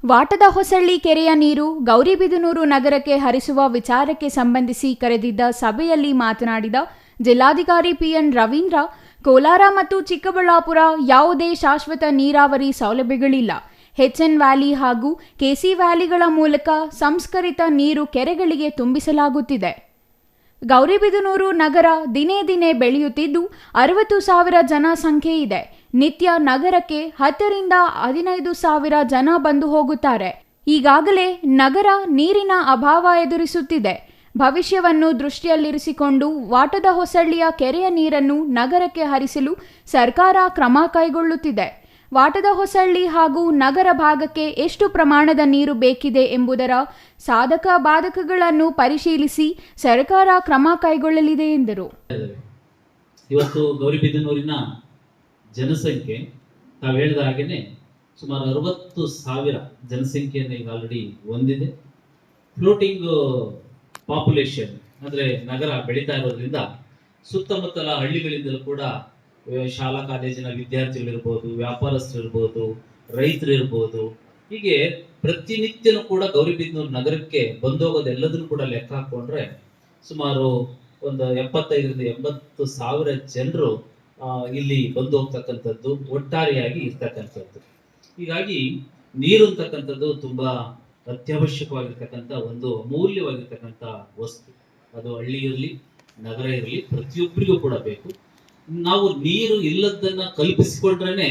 ವಾಟದ ಹೊಸಳ್ಳಿ ಕೆರೆಯ ನೀರು ಗೌರಿಬಿದನೂರು ನಗರಕ್ಕೆ ಹರಿಸುವ ವಿಚಾರಕ್ಕೆ ಸಂಬಂಧಿಸಿ ಕರೆದಿದ್ದ ಸಭೆಯಲ್ಲಿ ಮಾತನಾಡಿದ ಜಿಲ್ಲಾಧಿಕಾರಿ ಪಿಎನ್ ರವೀಂದ್ರ, ಕೋಲಾರ ಮತ್ತು ಚಿಕ್ಕಬಳ್ಳಾಪುರ ಯಾವುದೇ ಶಾಶ್ವತ ನೀರಾವರಿ ಸೌಲಭ್ಯಗಳಿಲ್ಲ. ಎಚ್ಎನ್ ವ್ಯಾಲಿ ಹಾಗೂ ಕೆಸಿ ವ್ಯಾಲಿಗಳ ಮೂಲಕ ಸಂಸ್ಕರಿತ ನೀರು ಕೆರೆಗಳಿಗೆ ತುಂಬಿಸಲಾಗುತ್ತಿದೆ. ಗೌರಿಬಿದನೂರು ನಗರ ದಿನೇ ದಿನೇ ಬೆಳೆಯುತ್ತಿದ್ದು 60,000 ಜನಸಂಖ್ಯೆ ಇದೆ. ನಿತ್ಯ ನಗರಕ್ಕೆ 10ರಿಂದ 15,000 ಜನ ಬಂದು ಹೋಗುತ್ತಾರೆ. ಈಗಾಗಲೇ ನಗರ ನೀರಿನ ಅಭಾವ ಎದುರಿಸುತ್ತಿದೆ. ಭವಿಷ್ಯವನ್ನು ದೃಷ್ಟಿಯಲ್ಲಿರಿಸಿಕೊಂಡು ವಾಟದ ಹೊಸಳ್ಳಿಯ ಕೆರೆಯ ನೀರನ್ನು ನಗರಕ್ಕೆ ಹರಿಸಲು ಸರ್ಕಾರ ಕ್ರಮ ಕೈಗೊಳ್ಳುತ್ತಿದೆ. ವಾಟದ ಹೊಸಳ್ಳಿ ಹಾಗೂ ನಗರ ಭಾಗಕ್ಕೆ ಎಷ್ಟು ಪ್ರಮಾಣದ ನೀರು ಬೇಕಿದೆ ಎಂಬುದರ ಸಾಧಕ ಬಾಧಕಗಳನ್ನು ಪರಿಶೀಲಿಸಿ ಸರ್ಕಾರ ಕ್ರಮ ಕೈಗೊಳ್ಳಲಿದೆ ಎಂದರು. ಇವತ್ತು ಗೌರಿಬಿದನೂರಿನ ಜನಸಂಖ್ಯೆ ತಾವು ಹೇಳಿದ ಹಾಗೇನೆ ಸುಮಾರು 60,000 ಜನಸಂಖ್ಯೆಯನ್ನು ಈಗ ಆಲ್ರೆಡಿ ಹೊಂದಿದೆ. ಫ್ಲೋಟಿಂಗ್ ಪಾಪ್ಯುಲೇಷನ್ ಅಂದ್ರೆ ನಗರ ಬೆಳೀತಾ ಇರೋದ್ರಿಂದ ಸುತ್ತಮುತ್ತಲ ಹಳ್ಳಿಗಳಿಂದಲೂ ಕೂಡ ಶಾಲಾ ಕಾಲೇಜಿನ ವಿದ್ಯಾರ್ಥಿಗಳಿರ್ಬೋದು, ವ್ಯಾಪಾರಸ್ಥರಿರ್ಬೋದು, ರೈತರಿರ್ಬೋದು, ಹೀಗೆ ಪ್ರತಿನಿತ್ಯನೂ ಕೂಡ ಗೌರಿಬಿದನೂರು ನಗರಕ್ಕೆ ಬಂದೋಗೋದೆಲ್ಲದನ್ನು ಕೂಡ ಲೆಕ್ಕ ಹಾಕೊಂಡ್ರೆ ಸುಮಾರು ಒಂದು 75ರಿಂದ 80,000 ಜನರು ಇಲ್ಲಿ ಬಂದು ಹೋಗ್ತಕ್ಕಂಥದ್ದು ಒಟ್ಟಾರೆಯಾಗಿ ಇರ್ತಕ್ಕಂಥದ್ದು. ಹೀಗಾಗಿ ನೀರು ಅಂತಕ್ಕಂಥದ್ದು ತುಂಬಾ ಅತ್ಯವಶ್ಯಕವಾಗಿರ್ತಕ್ಕಂಥ ಒಂದು ಅಮೂಲ್ಯವಾಗಿರ್ತಕ್ಕಂಥ ವಸ್ತು. ಅದು ಹಳ್ಳಿ ಇರಲಿ, ನಗರ ಇರಲಿ, ಪ್ರತಿಯೊಬ್ಬರಿಗೂ ಕೂಡ ಬೇಕು. ನಾವು ನೀರು ಇಲ್ಲದನ್ನ ಕಲ್ಪಿಸಿಕೊಂಡ್ರೇನೆ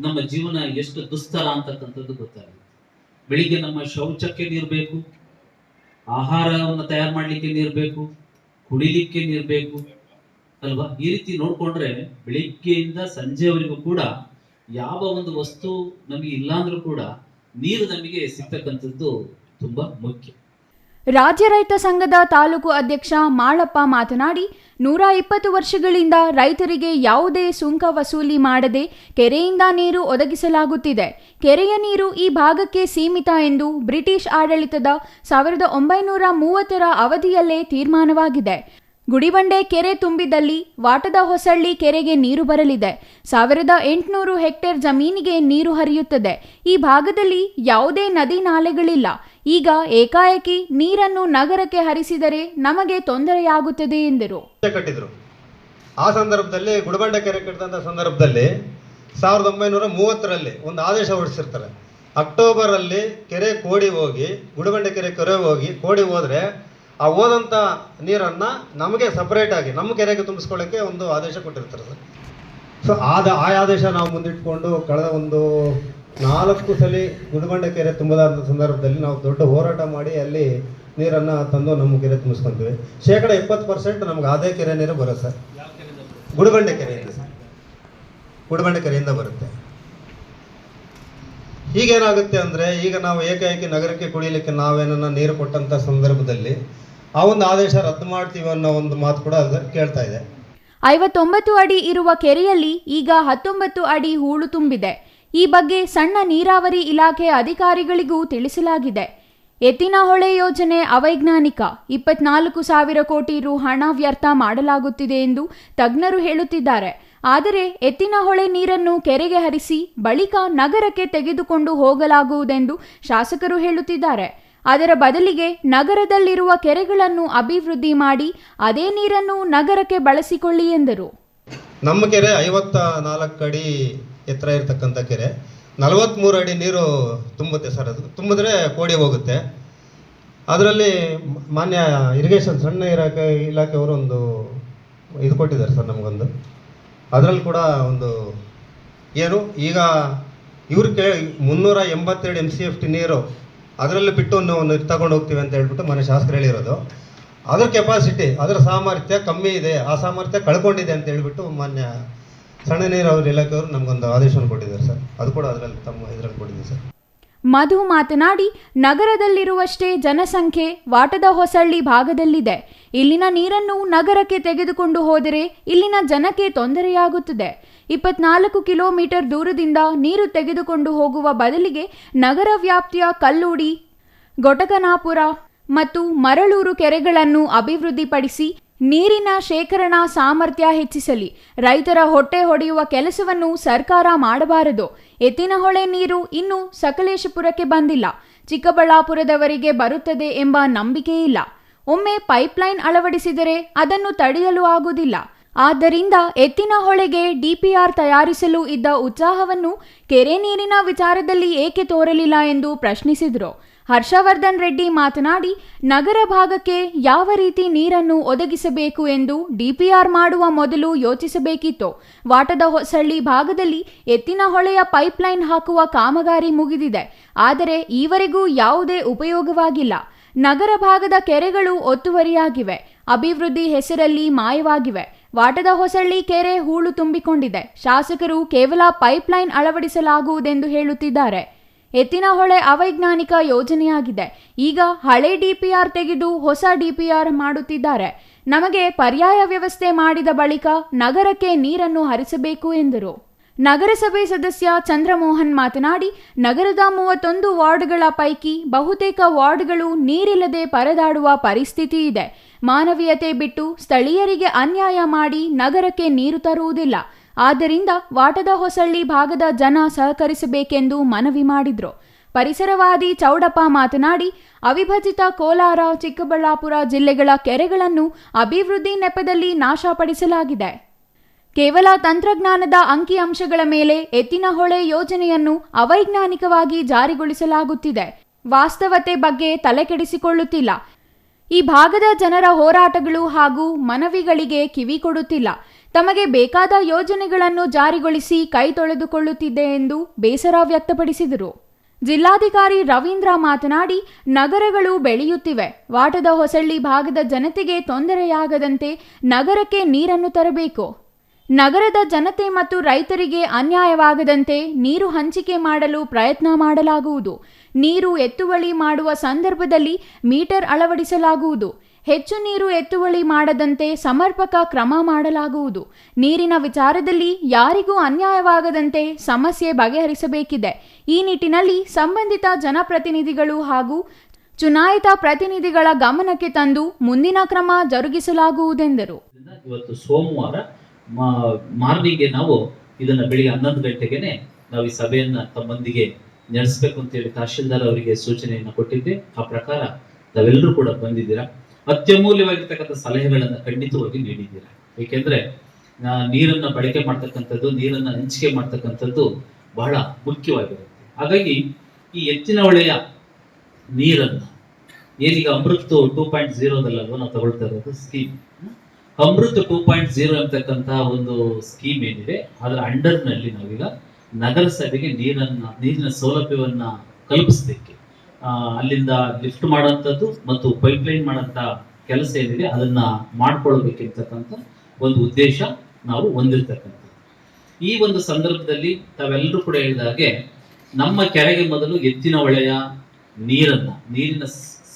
ನಮ್ಮ ಜೀವನ ಎಷ್ಟು ದುಸ್ತರ ಅಂತಕ್ಕಂಥದ್ದು ಗೊತ್ತಾಗುತ್ತೆ. ಬೆಳಿಗ್ಗೆ ನಮ್ಮ ಶೌಚಕ್ಕೆ ನೀರು ಬೇಕು, ಆಹಾರವನ್ನು ತಯಾರು ಮಾಡ್ಲಿಕ್ಕೆ ನೀರು ಬೇಕು, ಕುಡಿಲಿಕ್ಕೆ ನೀರು ಬೇಕು ಅಲ್ವಾ? ಈ ರೀತಿ ನೋಡ್ಕೊಂಡ್ರೆ ಬೆಳಿಗ್ಗೆಯಿಂದ ಸಂಜೆವರೆಗೂ ಕೂಡ ಯಾವ ಒಂದು ವಸ್ತು ನಮಗೆ ಇಲ್ಲ ಅಂದ್ರೂ ಕೂಡ ನೀರು ನಮಗೆ ಸಿಗ್ತಕ್ಕಂಥದ್ದು ತುಂಬಾ ಮುಖ್ಯ. ರಾಜ್ಯ ರೈತ ಸಂಘದ ತಾಲೂಕು ಅಧ್ಯಕ್ಷ ಮಾಳಪ್ಪ ಮಾತನಾಡಿ, 120 ವರ್ಷಗಳಿಂದ ರೈತರಿಗೆ ಯಾವುದೇ ಸುಂಕ ವಸೂಲಿ ಮಾಡದೆ ಕೆರೆಯಿಂದ ನೀರು ಒದಗಿಸಲಾಗುತ್ತಿದೆ. ಕೆರೆಯ ನೀರು ಈ ಭಾಗಕ್ಕೆ ಸೀಮಿತ ಎಂದು ಬ್ರಿಟಿಷ್ ಆಡಳಿತದ 1930ರ ಅವಧಿಯಲ್ಲೇ ತೀರ್ಮಾನವಾಗಿದೆ. ಗುಡಿಬಂಡೆ ಕೆರೆ ತುಂಬಿದಲ್ಲಿ ವಾಟದ ಹೊಸಳ್ಳಿ ಕೆರೆಗೆ ನೀರು ಬರಲಿದೆ. 1800 ಹೆಕ್ಟೇರ್ ಜಮೀನಿಗೆ ನೀರು ಹರಿಯುತ್ತದೆ. ಈ ಭಾಗದಲ್ಲಿ ಯಾವುದೇ ನದಿ ನಾಲೆಗಳಿಲ್ಲ. ಈಗ ಏಕಾಏಕಿ ನೀರನ್ನು ನಗರಕ್ಕೆ ಹರಿಸಿದರೆ ನಮಗೆ ತೊಂದರೆಯಾಗುತ್ತದೆ ಎಂದರು. ಆ ಸಂದರ್ಭದಲ್ಲಿ ಗುಡಿಬಂಡೆ ಕೆರೆ ಕಟ್ಟಿದಂಥ ಸಂದರ್ಭದಲ್ಲಿ 1930ರಲ್ಲಿ ಒಂದು ಆದೇಶ ಹೊರಡಿಸಿರ್ತಾರೆ. ಅಕ್ಟೋಬರ್ ಅಲ್ಲಿ ಕೆರೆ ಕೋಡಿ ಹೋಗಿ, ಗುಡಿಬಂಡೆ ಕೆರೆ ಕೋಡಿ ಹೋದ್ರೆ ಆ ಹೋದಂಥ ನೀರನ್ನು ನಮಗೆ ಸಪರೇಟ್ ಆಗಿ ನಮ್ಮ ಕೆರೆಗೆ ತುಂಬಿಸ್ಕೊಳ್ಳೋಕ್ಕೆ ಒಂದು ಆದೇಶ ಕೊಟ್ಟಿರ್ತಾರೆ ಸರ್. ಸೊ ಆ ಆದೇಶ ನಾವು ಮುಂದಿಟ್ಕೊಂಡು ಕಳೆದ ಒಂದು 4 ಸಲ ಗುಡಿಬಂಡೆ ಕೆರೆ ತುಂಬದಾದ ಸಂದರ್ಭದಲ್ಲಿ ನಾವು ದೊಡ್ಡ ಹೋರಾಟ ಮಾಡಿ ಅಲ್ಲಿ ನೀರನ್ನು ತಂದು ನಮ್ಮ ಕೆರೆ ತುಂಬಿಸ್ಕೊಂತೀವಿ. 70% ನಮ್ಗೆ ಅದೇ ಕೆರೆ ನೀರು ಬರುತ್ತೆ ಸರ್. ಗುಡಿಬಂಡೆ ಕೆರೆಯಿಂದ ಸರ್, ಗುಡಿಬಂಡೆ ಕೆರೆಯಿಂದ ಬರುತ್ತೆ. ಈಗೇನಾಗುತ್ತೆ ಅಂದರೆ, ಈಗ ನಾವು ಏಕಾಏಕಿ ನಗರಕ್ಕೆ ಕುಡಿಯಲಿಕ್ಕೆ ನಾವೇನನ್ನ ನೀರು ಕೊಟ್ಟಂಥ ಸಂದರ್ಭದಲ್ಲಿ ಆ ಒಂದು ಆದೇಶ ರದ್ದು ಮಾಡ್ತೀವಿ ಅನ್ನೋ ಒಂದು ಮಾತು ಕೂಡ ಕೇಳ್ತಾ ಇದೆ. 59 ಅಡಿ ಇರುವ ಕೆರೆಯಲ್ಲಿ ಈಗ 19 ಅಡಿ ಹೂಳು ತುಂಬಿದೆ. ಈ ಬಗ್ಗೆ ಸಣ್ಣ ನೀರಾವರಿ ಇಲಾಖೆ ಅಧಿಕಾರಿಗಳಿಗೂ ತಿಳಿಸಲಾಗಿದೆ. ಎತ್ತಿನಹೊಳೆ ಯೋಜನೆ ಅವೈಜ್ಞಾನಿಕ, 24,000 ಕೋಟಿ ರು ಹಣ ವ್ಯರ್ಥ ಮಾಡಲಾಗುತ್ತಿದೆ ಎಂದು ತಜ್ಞರು ಹೇಳುತ್ತಿದ್ದಾರೆ. ಆದರೆ ಎತ್ತಿನಹೊಳೆ ನೀರನ್ನು ಕೆರೆಗೆ ಹರಿಸಿ ಬಳಿಕ ನಗರಕ್ಕೆ ತೆಗೆದುಕೊಂಡು ಹೋಗಲಾಗುವುದೆಂದು ಶಾಸಕರು ಹೇಳುತ್ತಿದ್ದಾರೆ. ಅದರ ಬದಲಿಗೆ ನಗರದಲ್ಲಿರುವ ಕೆರೆಗಳನ್ನು ಅಭಿವೃದ್ಧಿ ಮಾಡಿ ಅದೇ ನೀರನ್ನು ನಗರಕ್ಕೆ ಬಳಸಿಕೊಳ್ಳಿ ಎಂದರು. ನಮ್ಮ ಕೆರೆ 54 ಅಡಿ ಎತ್ತರ ಇರತಕ್ಕಂಥ ಕೆರೆ, 43 ಅಡಿ ನೀರು ತುಂಬುತ್ತೆ ಸರ್. ಅದು ತುಂಬಿದ್ರೆ ಕೋಡಿ ಹೋಗುತ್ತೆ. ಅದರಲ್ಲಿ ಮಾನ್ಯ ಇರಿಗೇಷನ್ ಸಣ್ಣ ಇಲಾಖೆಯವರು ಒಂದು ಇದು ಕೊಟ್ಟಿದ್ದಾರೆ ಸರ್ ನಮಗೊಂದು. ಅದರಲ್ಲಿ ಕೂಡ ಒಂದು ಏನು ಈಗ ಇವ್ರು 382 MCFT ನೀರು ಅದರಲ್ಲಿ ಬಿಟ್ಟು ನಾವು ತಗೊಂಡು ಹೋಗ್ತೀವಿ ಅಂತ ಹೇಳ್ಬಿಟ್ಟು ಮನೆ ಶಾಸಕರು ಹೇಳಿರೋದು. ಅದರ ಕೆಪಾಸಿಟಿ, ಅದರ ಸಾಮರ್ಥ್ಯ ಕಮ್ಮಿ ಇದೆ, ಆ ಸಾಮರ್ಥ್ಯ ಕಳ್ಕೊಂಡಿದೆ ಅಂತ ಹೇಳ್ಬಿಟ್ಟು ಮಾನ್ಯ ಸಣ್ಣ ನೀರಾವರಿ ಇಲಾಖೆಯವರು ನಮಗೊಂದು ಆದೇಶವನ್ನು ಕೊಟ್ಟಿದ್ದಾರೆ ಸರ್. ಅದು ಕೂಡ ಅದರಲ್ಲಿ ತಮ್ಮ ಇದರಲ್ಲಿ ಕೊಟ್ಟಿದೆ ಸರ್. ಮಧು ಮಾತನಾಡಿ, ನಗರದಲ್ಲಿರುವಷ್ಟೇ ಜನಸಂಖ್ಯೆ ವಾಟದ ಹೊಸಳ್ಳಿ ಭಾಗದಲ್ಲಿದೆ. ಇಲ್ಲಿನ ನೀರನ್ನು ನಗರಕ್ಕೆ ತೆಗೆದುಕೊಂಡು ಹೋದರೆ ಇಲ್ಲಿನ ಜನಕ್ಕೆ ತೊಂದರೆಯಾಗುತ್ತದೆ. 24 ಕಿಲೋಮೀಟರ್ ದೂರದಿಂದ ನೀರು ತೆಗೆದುಕೊಂಡು ಹೋಗುವ ಬದಲಿಗೆ ನಗರ ವ್ಯಾಪ್ತಿಯ ಕಲ್ಲೂಡಿ, ಗೊಟಕನಾಪುರ ಮತ್ತು ಮರಳೂರು ಕೆರೆಗಳನ್ನು ಅಭಿವೃದ್ಧಿಪಡಿಸಿ ನೀರಿನ ಶೇಖರಣಾ ಸಾಮರ್ಥ್ಯ ಹೆಚ್ಚಿಸಲಿ. ರೈತರ ಹೊಟ್ಟೆ ಹೊಡೆಯುವ ಕೆಲಸವನ್ನು ಸರ್ಕಾರ ಮಾಡಬಾರದು. ಎತ್ತಿನಹೊಳೆ ನೀರು ಇನ್ನೂ ಸಕಲೇಶಪುರಕ್ಕೆ ಬಂದಿಲ್ಲ. ಚಿಕ್ಕಬಳ್ಳಾಪುರದವರಿಗೆ ಬರುತ್ತದೆ ಎಂಬ ನಂಬಿಕೆ ಇಲ್ಲ. ಒಮ್ಮೆ ಪೈಪ್ಲೈನ್ ಅಳವಡಿಸಿದರೆ ಅದನ್ನು ತಡೆಯಲು ಆಗುವುದಿಲ್ಲ. ಆದ್ದರಿಂದ ಎತ್ತಿನಹೊಳೆಗೆ ಡಿಪಿಆರ್ ತಯಾರಿಸಲು ಇದ್ದ ಉತ್ಸಾಹವನ್ನು ಕೆರೆ ನೀರಿನ ವಿಚಾರದಲ್ಲಿ ಏಕೆ ತೋರಲಿಲ್ಲ ಎಂದು ಪ್ರಶ್ನಿಸಿದರು. ಹರ್ಷವರ್ಧನ್ ರೆಡ್ಡಿ ಮಾತನಾಡಿ, ನಗರ ಭಾಗಕ್ಕೆ ಯಾವ ರೀತಿ ನೀರನ್ನು ಒದಗಿಸಬೇಕು ಎಂದು ಡಿಪಿಆರ್ ಮಾಡುವ ಮೊದಲು ಯೋಚಿಸಬೇಕಿತ್ತು. ವಾಟದ ಹೊಸಳ್ಳಿ ಭಾಗದಲ್ಲಿ ಎತ್ತಿನಹೊಳೆಯ ಪೈಪ್ಲೈನ್ ಹಾಕುವ ಕಾಮಗಾರಿ ಮುಗಿದಿದೆ. ಆದರೆ ಈವರೆಗೂ ಯಾವುದೇ ಉಪಯೋಗವಾಗಿಲ್ಲ. ನಗರ ಭಾಗದ ಕೆರೆಗಳು ಒತ್ತುವರಿಯಾಗಿವೆ, ಅಭಿವೃದ್ಧಿ ಹೆಸರಲ್ಲಿ ಮಾಯವಾಗಿವೆ. ವಾಟದ ಹೊಸಳ್ಳಿ ಕೆರೆ ಹೂಳು ತುಂಬಿಕೊಂಡಿದೆ. ಶಾಸಕರು ಕೇವಲ ಪೈಪ್ಲೈನ್ ಅಳವಡಿಸಲಾಗುವುದೆಂದು ಹೇಳುತ್ತಿದ್ದಾರೆ. ಎತ್ತಿನಹೊಳೆ ಅವೈಜ್ಞಾನಿಕ ಯೋಜನೆಯಾಗಿದೆ. ಈಗ ಹಳೆ ಡಿಪಿಆರ್ ತೆಗೆದು ಹೊಸ ಡಿಪಿಆರ್ ಮಾಡುತ್ತಿದ್ದಾರೆ. ನಮಗೆ ಪರ್ಯಾಯ ವ್ಯವಸ್ಥೆ ಮಾಡಿದ ಬಳಿಕ ನಗರಕ್ಕೆ ನೀರನ್ನು ಹರಿಸಬೇಕು ಎಂದರು. ನಗರಸಭೆ ಸದಸ್ಯ ಚಂದ್ರಮೋಹನ್ ಮಾತನಾಡಿ, ನಗರದ 31 ವಾರ್ಡ್ಗಳ ಪೈಕಿ ಬಹುತೇಕ ವಾರ್ಡ್ಗಳು ನೀರಿಲ್ಲದೆ ಪರದಾಡುವ ಪರಿಸ್ಥಿತಿ ಇದೆ. ಮಾನವೀಯತೆ ಬಿಟ್ಟು ಸ್ಥಳೀಯರಿಗೆ ಅನ್ಯಾಯ ಮಾಡಿ ನಗರಕ್ಕೆ ನೀರು ತರುವುದಿಲ್ಲ. ಆದ್ದರಿಂದ ವಾಟದ ಹೊಸಳ್ಳಿ ಭಾಗದ ಜನ ಸಹಕರಿಸಬೇಕೆಂದು ಮನವಿ ಮಾಡಿದರು. ಪರಿಸರವಾದಿ ಚೌಡಪ್ಪ ಮಾತನಾಡಿ, ಅವಿಭಜಿತ ಕೋಲಾರ, ಚಿಕ್ಕಬಳ್ಳಾಪುರ ಜಿಲ್ಲೆಗಳ ಕೆರೆಗಳನ್ನು ಅಭಿವೃದ್ಧಿ ನೆಪದಲ್ಲಿ ನಾಶಪಡಿಸಲಾಗಿದೆ. ಕೇವಲ ತಂತ್ರಜ್ಞಾನದ ಅಂಕಿಅಂಶಗಳ ಮೇಲೆ ಎತ್ತಿನಹೊಳೆ ಯೋಜನೆಯನ್ನು ಅವೈಜ್ಞಾನಿಕವಾಗಿ ಜಾರಿಗೊಳಿಸಲಾಗುತ್ತಿದೆ. ವಾಸ್ತವತೆ ಬಗ್ಗೆ ತಲೆಕೆಡಿಸಿಕೊಳ್ಳುತ್ತಿಲ್ಲ. ಈ ಭಾಗದ ಜನರ ಹೋರಾಟಗಳು ಹಾಗೂ ಮನವಿಗಳಿಗೆ ಕಿವಿ ಕೊಡುತ್ತಿಲ್ಲ. ತಮಗೆ ಬೇಕಾದ ಯೋಜನೆಗಳನ್ನು ಜಾರಿಗೊಳಿಸಿ ಕೈ ತೊಳೆದುಕೊಳ್ಳುತ್ತಿದೆ ಎಂದು ಬೇಸರ ವ್ಯಕ್ತಪಡಿಸಿದರು. ಜಿಲ್ಲಾಧಿಕಾರಿ ರವೀಂದ್ರ ಮಾತನಾಡಿ, ನಗರಗಳು ಬೆಳೆಯುತ್ತಿವೆ. ವಾಟದ ಹೊಸಳ್ಳಿ ಭಾಗದ ಜನತೆಗೆ ತೊಂದರೆಯಾಗದಂತೆ ನಗರಕ್ಕೆ ನೀರನ್ನು ತರಬೇಕು. ನಗರದ ಜನತೆ ಮತ್ತು ರೈತರಿಗೆ ಅನ್ಯಾಯವಾಗದಂತೆ ನೀರು ಹಂಚಿಕೆ ಮಾಡಲು ಪ್ರಯತ್ನ ಮಾಡಲಾಗುವುದು. ನೀರು ಎತ್ತುವಳಿ ಮಾಡುವ ಸಂದರ್ಭದಲ್ಲಿ ಮೀಟರ್ ಅಳವಡಿಸಲಾಗುವುದು. ಹೆಚ್ಚು ನೀರು ಎತ್ತುವಳಿ ಮಾಡದಂತೆ ಸಮರ್ಪಕ ಕ್ರಮ ಮಾಡಲಾಗುವುದು. ನೀರಿನ ವಿಚಾರದಲ್ಲಿ ಯಾರಿಗೂ ಅನ್ಯಾಯವಾಗದಂತೆ ಸಮಸ್ಯೆ ಬಗೆಹರಿಸಬೇಕಿದೆ. ಈ ನಿಟ್ಟಿನಲ್ಲಿ ಸಂಬಂಧಿತ ಜನಪ್ರತಿನಿಧಿಗಳು ಹಾಗೂ ಚುನಾಯಿತ ಪ್ರತಿನಿಧಿಗಳ ಗಮನಕ್ಕೆ ತಂದು ಮುಂದಿನ ಕ್ರಮ ಜರುಗಿಸಲಾಗುವುದೆಂದರು. ಇವತ್ತು ಸೋಮವಾರ ಮಾರ್ನಿಂಗ್ಗೆ ನಾವು ಇದನ್ನ ಬೆಳಿಗ್ಗೆ 11 ಗಂಟೆಗೆನೆ ನಾವು ಈ ಸಭೆಯನ್ನ ತಮ್ಮೊಂದಿಗೆ ನಡೆಸಬೇಕು ಅಂತ ಹೇಳಿ ತಹಶೀಲ್ದಾರ್ ಅವರಿಗೆ ಸೂಚನೆಯನ್ನು ಕೊಟ್ಟಿದ್ದೆ. ಆ ಪ್ರಕಾರ ತಾವೆಲ್ಲರೂ ಕೂಡ ಬಂದಿದ್ದೀರಾ. ಅತ್ಯಮೂಲ್ಯವಾಗಿರ್ತಕ್ಕಂಥ ಸಲಹೆಗಳನ್ನ ಖಂಡಿತವಾಗಿ ನೀಡಿದ್ದೀರಾ. ಏಕೆಂದ್ರೆ ನೀರನ್ನ ಬಳಕೆ ಮಾಡ್ತಕ್ಕಂಥದ್ದು, ನೀರನ್ನ ಹಂಚಿಕೆ ಮಾಡ್ತಕ್ಕಂಥದ್ದು ಬಹಳ ಮುಖ್ಯವಾಗಿರುತ್ತೆ. ಹಾಗಾಗಿ ಈ ಎತ್ತಿನಹೊಳೆಯ ನೀರನ್ನ ಏನೀಗ ಅಮೃತ್ 2.0 ನಾವು ತಗೊಳ್ತಾ ಇರೋದು ಸ್ಕೀಮ್. ಅಮೃತ್ 2.0 ಅಂತಕ್ಕಂಥ ಒಂದು ಸ್ಕೀಮ್ ಏನಿದೆ ಅದರ ಅಂಡರ್ ನಲ್ಲಿ ನಾವೀಗ ನಗರಸಭೆಗೆ ನೀರಿನ ಸೌಲಭ್ಯವನ್ನ ಕಲ್ಪಿಸಲಿಕ್ಕೆ ಅಲ್ಲಿಂದ ಲಿಫ್ಟ್ ಮಾಡುವಂಥದ್ದು ಮತ್ತು ಪೈಪ್ಲೈನ್ ಮಾಡೋಂಥ ಕೆಲಸ ಏನಿದೆ ಅದನ್ನ ಮಾಡ್ಕೊಳ್ಬೇಕಿರ್ತಕ್ಕಂಥ ಒಂದು ಉದ್ದೇಶ ನಾವು ಹೊಂದಿರ್ತಕ್ಕಂಥದ್ದು. ಈ ಒಂದು ಸಂದರ್ಭದಲ್ಲಿ ತಾವೆಲ್ಲರೂ ಕೂಡ ಹೇಳಿದ ಹಾಗೆ ನಮ್ಮ ಕೆರೆಗೆ ಮೊದಲು ಎತ್ತಿನಹೊಳೆಯ ನೀರಿನ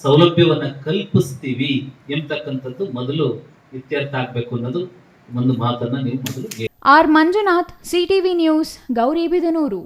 ಸೌಲಭ್ಯವನ್ನ ಕಲ್ಪಿಸ್ತೀವಿ ಎಂಬತಕ್ಕಂಥದ್ದು ಮೊದಲು ಇತ್ಯರ್ಥ ಆಗ್ಬೇಕು ಅನ್ನೋದು ಒಂದು ಮಾತನ್ನ ನೀವು ಮೊದಲು. R Manjunath, CTV news, Gauribidanur.